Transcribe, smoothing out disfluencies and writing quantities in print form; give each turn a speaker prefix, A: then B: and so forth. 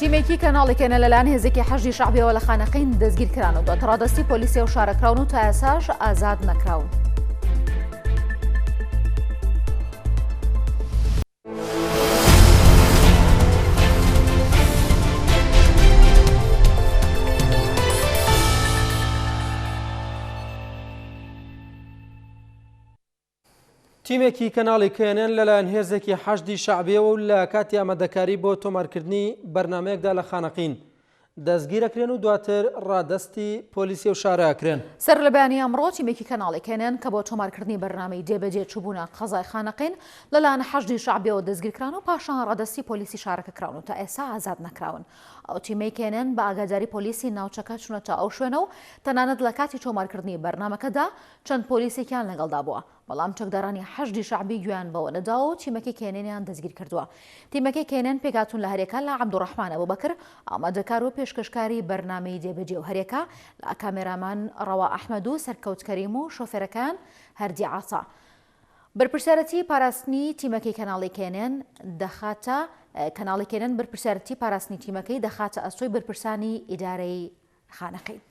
A: تیمێکی کەناڵێکێنە لەلایەن هێزێکی حەشی شەعبیەوە لە خانەقین دەستگیرکران و دواتر ڕادستی پۆلیسیە و شارەکراون و تا ئێساش ئازاد نەکراون.
B: تیمێکی کەناڵی کێنێن لەلایەن هێزێکی حەشدی شەعبیەوە و لە کاتی ئامادەکاری بۆ تۆمارکردنی بەرنامەیەکدا لە خانەقین دەستگیرەکرێن و دواتر ڕادەستی پۆلیسی و شارەکرێن.
A: سەر لە بەیانی ئەمڕۆ تیمێکی کەناڵی کێنێن کە بۆ تۆمارکردنی بەرنامەی جێبەجێ چوبوونە قەزای خانەقین لەلایەن حەشدی شەعبیەوە دەستگیرکران و پاشان ڕادەستی پۆلیسی شارەکەکراون و تا ئێستا ئازاد نەکراون. ئەو تیمەی کێنێن بە ئاگاداری پۆلیسی ناوچەکە چوونەتە ئەو شوێنە و تەنانەت لە کاتی تۆمارکردنی بەرنامەکەدا چەند پۆلیسێکیان لەگەڵدا بووە، بەڵام چەکدارانی حەشدی شەعبی گویان بەوە نەدا و تیمەکەی کێنێنیان دەستگیر کردووە. تیمەکەی کێنێن پێکهاتوون لە هەرێکە لە عەبدوڕەحمان ئەبوبەکر ئامادەکار و پێشکەشکاری بەرنامەی جێبەجێ و هەرێکە لە کامێرامان ڕەوا ئەحمەد و سەرکەوت کەریم و شۆفێرەکان هەردی عاسا. بەرپرسیارەتی پاراستنی تیمەکەی کەناڵی کێنێن دەخاتە کەناڵی کێنێن بەرپرسیارەتی پاراستنی تیمەکەی دەخاتە ئەستۆی بەرپرسانی ئیدارەی خانەقین.